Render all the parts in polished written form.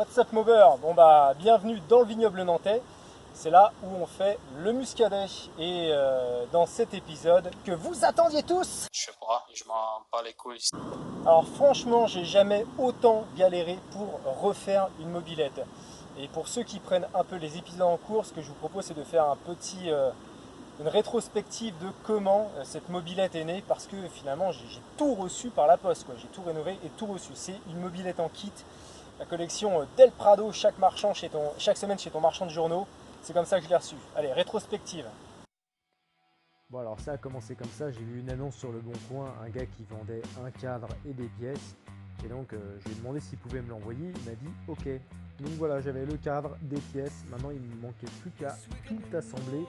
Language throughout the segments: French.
What's up mover? Bon bah bienvenue dans le vignoble nantais. C'est là où on fait le muscadet. Et dans cet épisode que vous attendiez tous. Je sais pas, je m'en bats les couilles. Alors franchement, j'ai jamais autant galéré pour refaire une mobilette. Et pour ceux qui prennent un peu les épisodes en cours, ce que je vous propose c'est de faire une rétrospective de comment cette mobilette est née, parce que finalement j'ai tout reçu par la poste, quoi. J'ai tout rénové et tout reçu. C'est une mobilette en kit, la collection Del Prado, chaque semaine chez ton marchand de journaux. C'est comme ça que je l'ai reçu. Allez, rétrospective. Bon alors ça a commencé comme ça, j'ai vu une annonce sur le Bon Coin, un gars qui vendait un cadre et des pièces. Et donc je lui ai demandé s'il pouvait me l'envoyer, il m'a dit ok. Donc voilà, j'avais le cadre, des pièces, maintenant il me manquait plus qu'à tout assembler.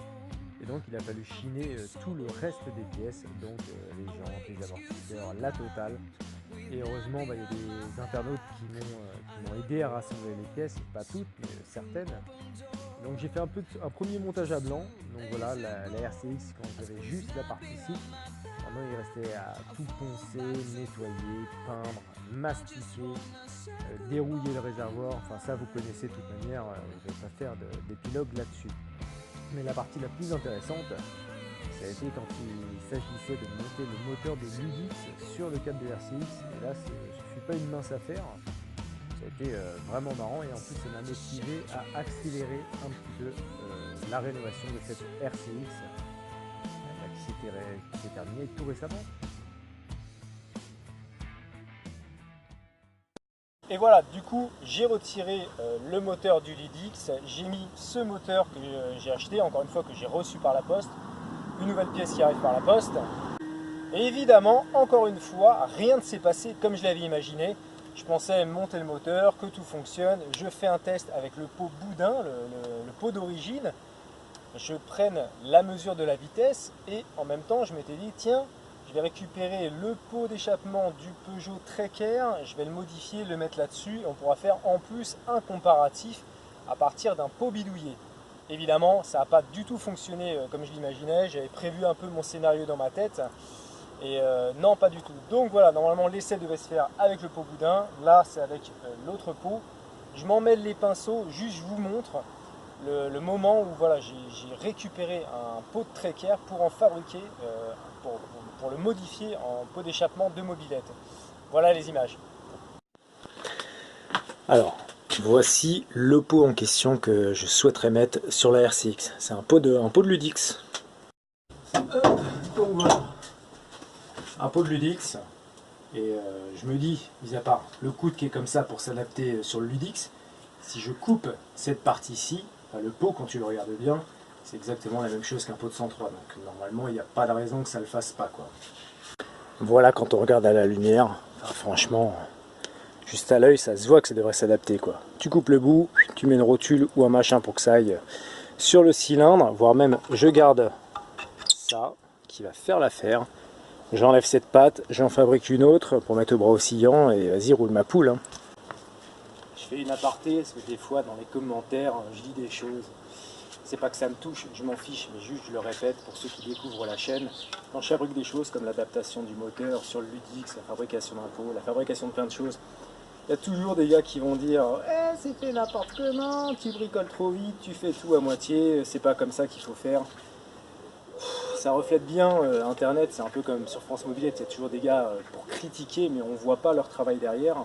Et donc il a fallu chiner tout le reste des pièces, donc les jantes, les amortisseurs, la totale. Et heureusement, il y a des internautes qui m'ont aidé à rassembler les pièces, pas toutes, mais certaines. Donc j'ai fait un premier montage à blanc. Donc voilà, la RCX, quand j'avais juste la partie cycle, maintenant il restait à tout poncer, nettoyer, peindre, mastiquer, dérouiller le réservoir. Enfin ça vous connaissez de toute manière, je ne vais pas faire d'épilogue là-dessus. Mais la partie la plus intéressante, ça a été quand il s'agissait de monter le moteur de Ludix sur le cadre de RCX. Et là, ce ne fut pas une mince affaire. Ça a été vraiment marrant et en plus, ça m'a motivé à accélérer un petit peu la rénovation de cette RCX qui s'est terminée tout récemment. Et voilà, du coup, j'ai retiré le moteur du Lidix. J'ai mis ce moteur que j'ai acheté, encore une fois, que j'ai reçu par la poste. Une nouvelle pièce qui arrive par la poste. Et évidemment, encore une fois, rien ne s'est passé comme je l'avais imaginé. Je pensais monter le moteur, que tout fonctionne. Je fais un test avec le pot boudin, le pot d'origine. Je prenne la mesure de la vitesse et en même temps, je m'étais dit, tiens, je vais récupérer le pot d'échappement du Peugeot Trekker, je vais le modifier, le mettre là-dessus. On pourra faire en plus un comparatif à partir d'un pot bidouillé. Évidemment, ça n'a pas du tout fonctionné comme je l'imaginais. J'avais prévu un peu mon scénario dans ma tête. Et non, pas du tout. Donc voilà, normalement l'essai devait se faire avec le pot boudin. Là, c'est avec l'autre pot. Je m'en mêle les pinceaux, juste je vous montre le moment où voilà, j'ai récupéré un pot de Trekker pour en fabriquer, pour le modifier en pot d'échappement de mobilette. Voilà les images. Alors, voici le pot en question que je souhaiterais mettre sur la RCX. C'est un pot de Ludix. Donc voilà, un pot de Ludix. Et je me dis, mis à part le coude qui est comme ça pour s'adapter sur le Ludix, si je coupe cette partie-ci, le pot, quand tu le regardes bien, c'est exactement la même chose qu'un pot de 103. Donc normalement, il n'y a pas de raison que ça ne le fasse pas, quoi. Voilà, quand on regarde à la lumière, enfin, franchement, juste à l'œil, ça se voit que ça devrait s'adapter, quoi. Tu coupes le bout, tu mets une rotule ou un machin pour que ça aille sur le cylindre, voire même je garde ça qui va faire l'affaire. J'enlève cette patte, j'en fabrique une autre pour mettre au bras oscillant et vas-y, roule ma poule, hein. Je fais une aparté parce que des fois dans les commentaires je dis des choses, c'est pas que ça me touche, je m'en fiche, mais juste je le répète pour ceux qui découvrent la chaîne. Quand je fabrique des choses comme l'adaptation du moteur sur le Ludix, la fabrication d'un pot, la fabrication de plein de choses, il y a toujours des gars qui vont dire eh, c'est fait n'importe comment, tu bricoles trop vite, tu fais tout à moitié, c'est pas comme ça qu'il faut faire. Ça reflète bien internet, c'est un peu comme sur France Mobilette, il y a toujours des gars pour critiquer mais on voit pas leur travail derrière.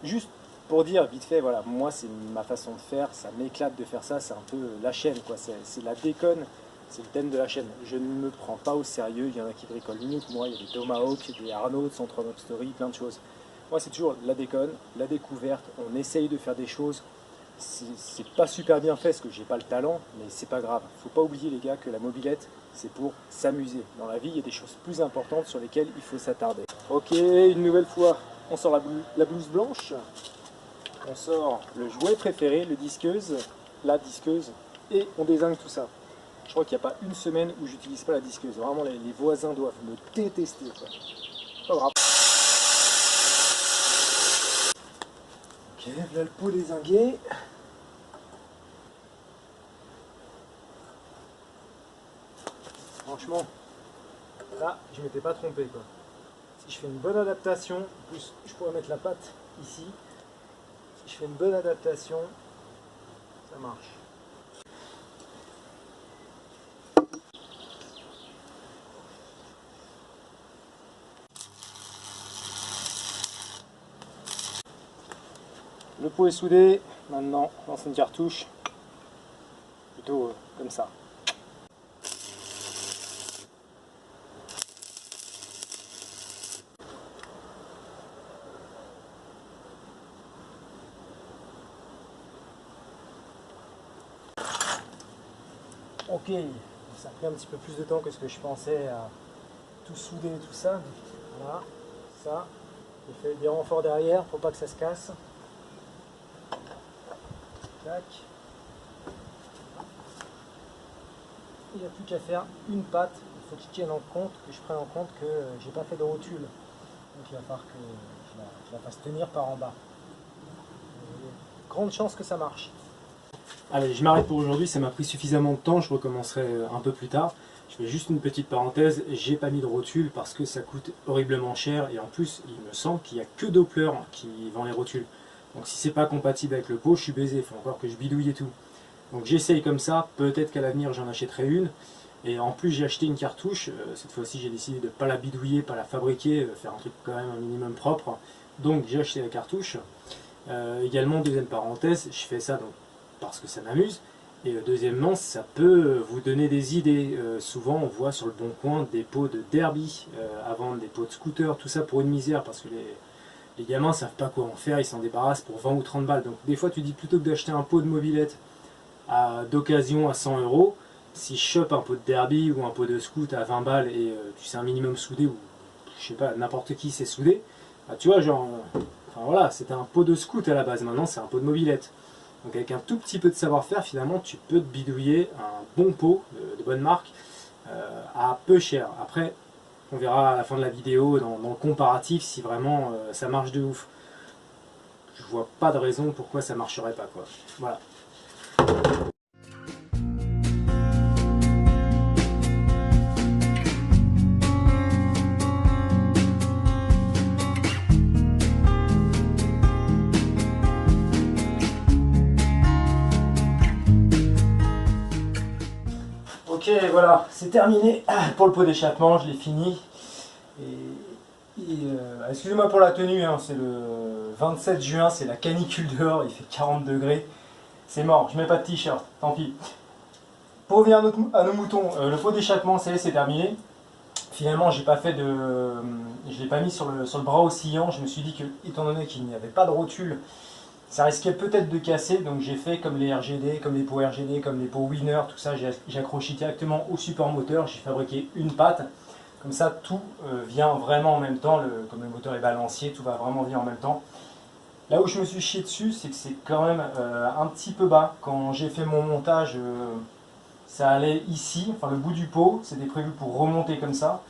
Juste pour dire vite fait, voilà, moi c'est ma façon de faire, ça m'éclate de faire ça, c'est un peu la chaîne, quoi. C'est la déconne, c'est le thème de la chaîne. Je ne me prends pas au sérieux, il y en a qui bricolent mieux que moi, il y a des Tomahawk, des Arnaud, Centre Mob Story, plein de choses. Moi c'est toujours la déconne, la découverte, on essaye de faire des choses, c'est pas super bien fait parce que j'ai pas le talent, mais c'est pas grave. Faut pas oublier les gars que la mobilette c'est pour s'amuser. Dans la vie il y a des choses plus importantes sur lesquelles il faut s'attarder. Ok, une nouvelle fois, on sort la blouse blanche. On sort le jouet préféré, le disqueuse, la disqueuse, et on dézingue tout ça. Je crois qu'il n'y a pas une semaine où j'utilise pas la disqueuse. Vraiment, les voisins doivent me détester, quoi. Pas grave. Ok, là le pot dézingué. Franchement, là, je m'étais pas trompé, quoi. Si je fais une bonne adaptation, en plus, je pourrais mettre la patte ici. je fais une bonne adaptation, ça marche. Le pot est soudé, maintenant on lance une cartouche, plutôt comme ça. Ok, ça a pris un petit peu plus de temps que ce que je pensais à tout souder et tout ça. Voilà, ça, j'ai fait des renforts derrière pour pas que ça se casse. Tac. Il n'y a plus qu'à faire une patte. Il faut qu'il tienne en compte, que je prenne en compte que j'ai pas fait de rotule. Donc il va falloir que je la fasse tenir par en bas. Grande chance que ça marche. Allez, je m'arrête pour aujourd'hui, ça m'a pris suffisamment de temps, je recommencerai un peu plus tard. Je fais juste une petite parenthèse, j'ai pas mis de rotule parce que ça coûte horriblement cher et en plus il me semble qu'il n'y a que Doppler qui vend les rotules. Donc si c'est pas compatible avec le pot, je suis baisé, il faut encore que je bidouille et tout. Donc j'essaye comme ça, peut-être qu'à l'avenir j'en achèterai une. Et en plus j'ai acheté une cartouche, cette fois-ci j'ai décidé de ne pas la bidouiller, pas la fabriquer, faire un truc quand même un minimum propre. Donc j'ai acheté la cartouche. Également, deuxième parenthèse, je fais ça donc, parce que ça m'amuse. Et deuxièmement, ça peut vous donner des idées. Souvent on voit sur le bon coin des pots de derby à vendre, des pots de scooter, tout ça pour une misère parce que les gamins ne savent pas quoi en faire, ils s'en débarrassent pour 20 ou 30 balles. Donc des fois tu dis plutôt que d'acheter un pot de mobilette d'occasion à 100 €, si je chope un pot de derby ou un pot de scoot à 20 balles et tu sais un minimum soudé ou je sais pas, n'importe qui sait souder, bah, tu vois genre, enfin voilà, c'était un pot de scoot à la base, maintenant c'est un pot de mobilette. Donc avec un tout petit peu de savoir-faire, finalement tu peux te bidouiller un bon pot de bonne marque à peu cher. Après, on verra à la fin de la vidéo dans le comparatif si vraiment ça marche de ouf. Je vois pas de raison pourquoi ça marcherait pas quoi. Voilà. Ok, voilà, c'est terminé pour le pot d'échappement, je l'ai fini. Excusez-moi pour la tenue, hein, c'est le 27 juin, c'est la canicule dehors, il fait 40 degrés. C'est mort, je mets pas de t-shirt, tant pis. Pour revenir à nos moutons, le pot d'échappement, c'est terminé. Finalement, j'ai pas fait de, je l'ai pas mis sur le bras oscillant. Je me suis dit que, étant donné qu'il n'y avait pas de rotule, ça risquait peut-être de casser, donc j'ai fait comme les RGD, comme les pots RGD, comme les pots Winner, tout ça, j'ai accroché directement au support moteur, j'ai fabriqué une patte, comme ça tout vient vraiment en même temps, comme le moteur est balancier, tout va vraiment venir en même temps. Là où je me suis chié dessus, c'est que c'est quand même un petit peu bas. Quand j'ai fait mon montage, ça allait ici, enfin le bout du pot, c'était prévu pour remonter comme ça,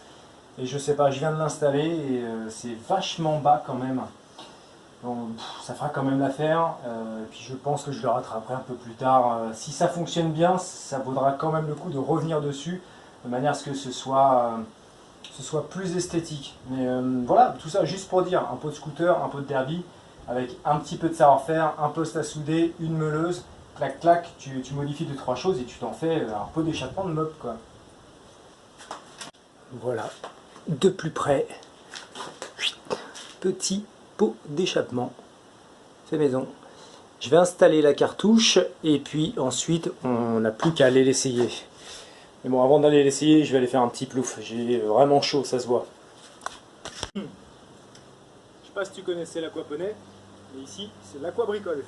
et je sais pas, je viens de l'installer et c'est vachement bas quand même. Donc ça fera quand même l'affaire, et puis je pense que je le rattraperai un peu plus tard. Si ça fonctionne bien, ça vaudra quand même le coup de revenir dessus, de manière à ce que ce soit plus esthétique. Mais voilà, tout ça juste pour dire, un pot de scooter, un pot de derby, avec un petit peu de savoir-faire, un poste à souder, une meuleuse, clac clac, tu modifies 2-3 choses et tu t'en fais un pot d'échappement de mob quoi. Voilà, de plus près, petit pot d'échappement, fait maison. Je vais installer la cartouche et puis ensuite on n'a plus qu'à aller l'essayer. Mais bon, avant d'aller l'essayer, je vais aller faire un petit plouf. J'ai vraiment chaud, ça se voit. Je sais pas si tu connaissais l'aquaponie, mais ici c'est l'aquabricole.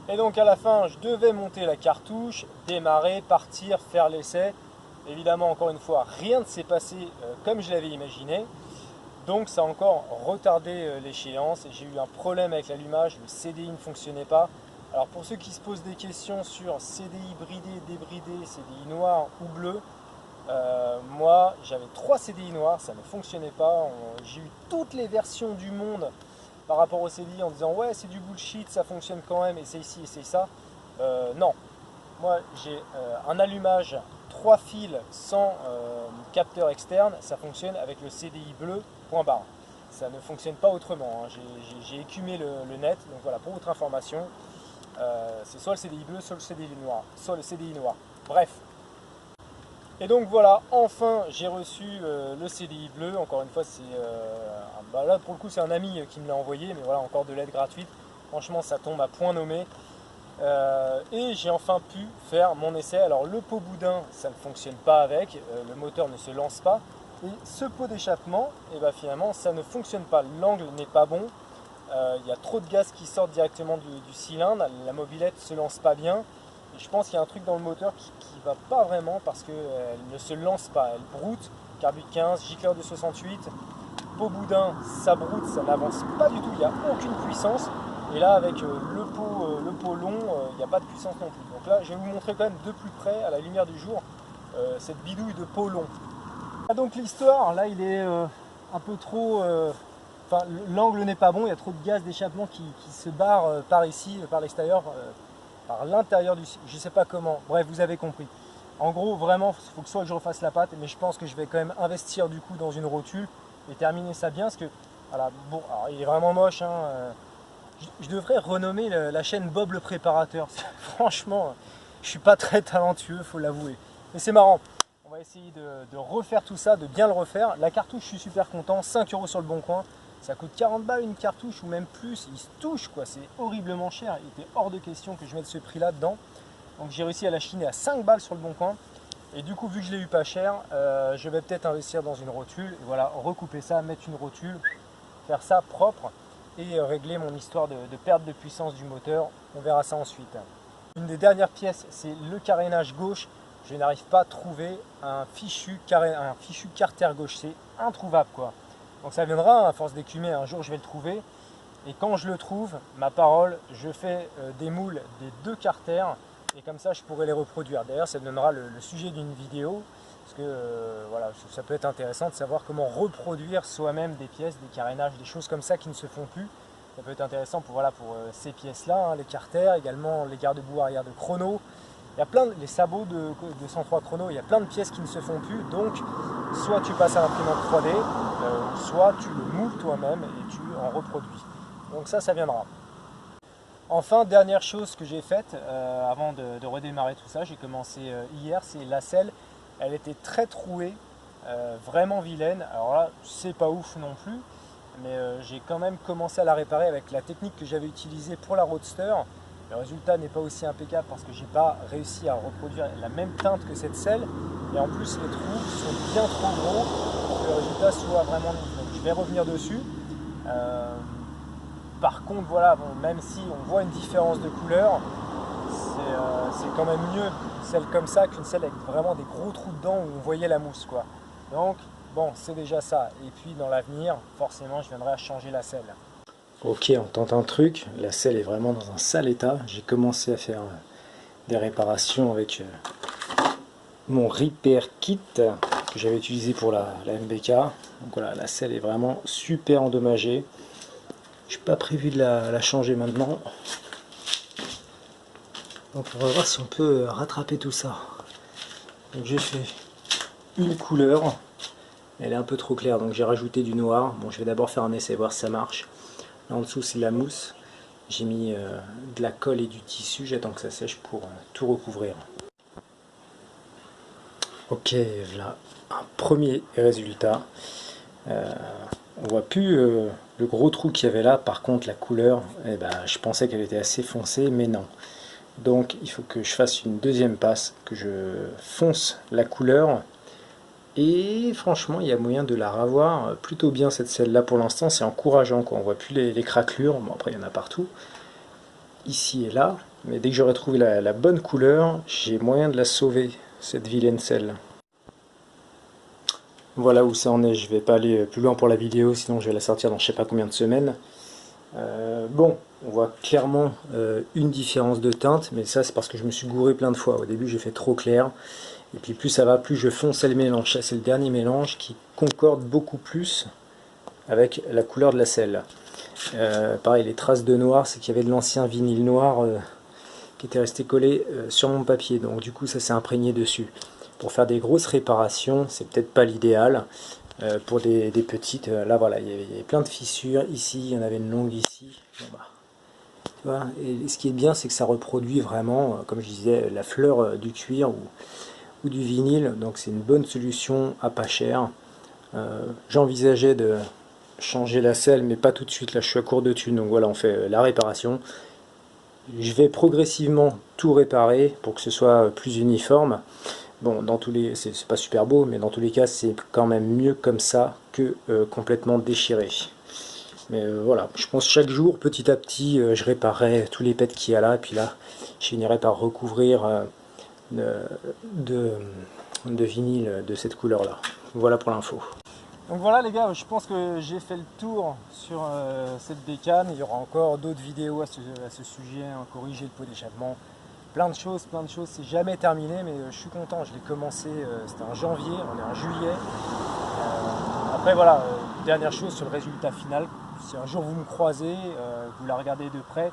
Et donc à la fin, je devais monter la cartouche, démarrer, partir, faire l'essai. Évidemment, encore une fois, rien ne s'est passé comme je l'avais imaginé. Donc ça a encore retardé l'échéance. J'ai eu un problème avec l'allumage, le CDI ne fonctionnait pas. Alors pour ceux qui se posent des questions sur CDI bridé, débridé, CDI noir ou bleu, Moi j'avais 3 CDI noirs, ça ne fonctionnait pas. J'ai eu toutes les versions du monde par rapport au CDI en disant ouais c'est du bullshit, ça fonctionne quand même, essaye ici, essaye ça. Non, moi j'ai un allumage 3 fils sans capteur externe, ça fonctionne avec le CDI bleu, point barre. Ça ne fonctionne pas autrement, hein. J'ai écumé le net, donc voilà, pour votre information, c'est soit le CDI bleu, soit le CDI noir, soit le CDI noir. Bref. Et donc voilà, enfin j'ai reçu le CDI bleu. Encore une fois, c'est là pour le coup c'est un ami qui me l'a envoyé, mais voilà, encore de l'aide gratuite. Franchement, ça tombe à point nommé. Et j'ai enfin pu faire mon essai. Alors le pot boudin, ça ne fonctionne pas avec, le moteur ne se lance pas. Et ce pot d'échappement, et ben finalement ça ne fonctionne pas. L'angle n'est pas bon. Il y a trop de gaz qui sortent directement du cylindre. La mobilette ne se lance pas bien. Et je pense qu'il y a un truc dans le moteur qui ne va pas vraiment parce qu'elle ne se lance pas. Elle broute, carbure 15, gicleur de 68, pot boudin, ça broute, ça n'avance pas du tout, il n'y a aucune puissance. Et là avec le pot long, il n'y a pas de puissance non plus. Donc là je vais vous montrer quand même de plus près, à la lumière du jour, cette bidouille de pot long. Donc l'histoire, là il est un peu trop... Enfin, l'angle n'est pas bon, il y a trop de gaz d'échappement qui se barre par ici, par l'extérieur. Par l'intérieur du... je sais pas comment, bref vous avez compris. En gros vraiment il faut que soit que je refasse la pâte, mais je pense que je vais quand même investir du coup dans une rotule et terminer ça bien parce que voilà, bon alors il est vraiment moche hein, je devrais renommer la chaîne Bob le préparateur. Franchement je suis pas très talentueux, faut l'avouer, mais c'est marrant. On va essayer de refaire tout ça, de bien le refaire. La cartouche je suis super content, 5 € sur le bon coin. Ça coûte 40 balles une cartouche ou même plus, il se touche quoi, c'est horriblement cher. Il était hors de question que je mette ce prix là dedans. Donc j'ai réussi à la chiner à 5 balles sur le bon coin. Et du coup vu que je l'ai eu pas cher, je vais peut-être investir dans une rotule. Et voilà, recouper ça, mettre une rotule, faire ça propre et régler mon histoire de perte de puissance du moteur. On verra ça ensuite. Une des dernières pièces, c'est le carénage gauche. Je n'arrive pas à trouver un fichu carter gauche, c'est introuvable quoi. Donc ça viendra à force d'écumer, un jour je vais le trouver. Et quand je le trouve, ma parole, je fais des moules des 2 carters et comme ça je pourrai les reproduire. D'ailleurs ça donnera le sujet d'une vidéo parce que voilà, ça peut être intéressant de savoir comment reproduire soi-même des pièces, des carénages, des choses comme ça qui ne se font plus. Ça peut être intéressant pour, voilà, pour ces pièces-là, hein, les carters, également les garde-boue arrière de chrono. Il y a plein les sabots de 103 chrono, il y a plein de pièces qui ne se font plus, donc soit tu passes à l'imprimante 3D, soit tu le moules toi-même et tu en reproduis. Donc ça viendra. Enfin, dernière chose que j'ai faite avant de redémarrer tout ça, j'ai commencé hier, c'est la selle. Elle était très trouée, vraiment vilaine. Alors là, c'est pas ouf non plus, mais j'ai quand même commencé à la réparer avec la technique que j'avais utilisée pour la Roadster. Le résultat n'est pas aussi impeccable parce que j'ai pas réussi à reproduire la même teinte que cette selle. Et en plus, les trous sont bien trop gros pour que le résultat soit vraiment nul. Donc je vais revenir dessus. Par contre, voilà, bon, même si on voit une différence de couleur, c'est quand même mieux celle comme ça qu'une selle avec vraiment des gros trous dedans où on voyait la mousse, quoi. Donc, bon, c'est déjà ça. Et puis, dans l'avenir, forcément, je viendrai à changer la selle. Ok, on tente un truc. La selle est vraiment dans un sale état. J'ai commencé à faire des réparations avec mon repair kit que j'avais utilisé pour la MBK. Donc voilà, la selle est vraiment super endommagée. Je n'ai pas prévu de la changer maintenant. Donc on va voir si on peut rattraper tout ça. Donc j'ai fait une couleur. Elle est un peu trop claire, donc j'ai rajouté du noir. Bon, je vais d'abord faire un essai, voir si ça marche. Là en dessous c'est la mousse. J'ai mis de la colle et du tissu. J'attends que ça sèche pour tout recouvrir. Ok, voilà un premier résultat. On voit plus le gros trou qu'il y avait là. Par contre la couleur, eh ben, je pensais qu'elle était assez foncée, mais non. Donc il faut que je fasse une deuxième passe, que je fonce la couleur. Et franchement il y a moyen de la revoir plutôt bien cette selle là. Pour l'instant c'est encourageant, quoi. On voit plus les craquelures. Bon, après il y en a partout, ici et là, mais dès que j'aurai trouvé la bonne couleur, j'ai moyen de la sauver, cette vilaine selle. Voilà où ça en est. Je vais pas aller plus loin pour la vidéo, sinon je vais la sortir dans je sais pas combien de semaines. Bon, on voit clairement une différence de teinte, mais ça c'est parce que je me suis gouré plein de fois. Au début j'ai fait trop clair, et puis plus ça va, plus je fonçais le mélange. Ça c'est le dernier mélange qui concorde beaucoup plus avec la couleur de la selle. Pareil, les traces de noir, c'est qu'il y avait de l'ancien vinyle noir qui était resté collé sur mon papier, donc du coup ça s'est imprégné dessus. Pour faire des grosses réparations, c'est peut-être pas l'idéal. Pour des petites, là voilà, il y avait plein de fissures ici, il y en avait une longue ici. Bon, bah, tu vois, et ce qui est bien, c'est que ça reproduit vraiment, comme je disais, la fleur du cuir ou du vinyle, donc c'est une bonne solution à pas cher. J'envisageais de changer la selle, mais pas tout de suite, là je suis à court de thunes, donc voilà, on fait la réparation. Je vais progressivement tout réparer pour que ce soit plus uniforme. Bon, dans tous les, c'est pas super beau, mais dans tous les cas, c'est quand même mieux comme ça que complètement déchiré. Mais voilà, je pense chaque jour, petit à petit, je réparerai tous les pets qu'il y a là, et puis là, je finirai par recouvrir de vinyle de cette couleur-là. Voilà pour l'info. Donc voilà les gars, je pense que j'ai fait le tour sur cette bécane. Il y aura encore d'autres vidéos à ce sujet, hein, corriger le pot d'échappement. Plein de choses, c'est jamais terminé, mais je suis content, je l'ai commencé, c'était en janvier, on est en juillet. Après voilà, dernière chose sur le résultat final, si un jour vous me croisez, vous la regardez de près,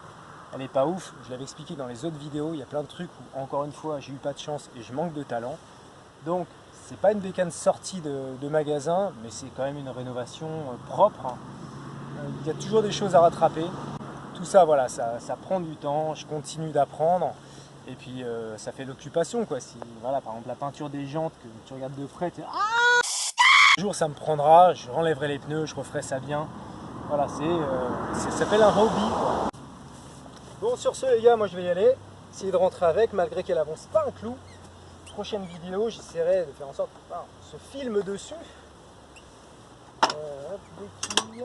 elle n'est pas ouf, je l'avais expliqué dans les autres vidéos, il y a plein de trucs où encore une fois j'ai eu pas de chance et je manque de talent. Donc c'est pas une bécane sortie de magasin, mais c'est quand même une rénovation propre. Il y a toujours des choses à rattraper. Tout ça voilà, ça prend du temps, je continue d'apprendre. Et puis ça fait l'occupation quoi. Si voilà, par exemple la peinture des jantes que tu regardes de près, tu un jour ça me prendra, je renlèverai les pneus, je referai ça bien. Voilà, ça s'appelle un hobby quoi. Bon sur ce les gars, moi je vais y aller, essayer de rentrer avec malgré qu'elle avance pas un clou. Prochaine vidéo, j'essaierai de faire en sorte qu'on se filme dessus. Hop, béquille.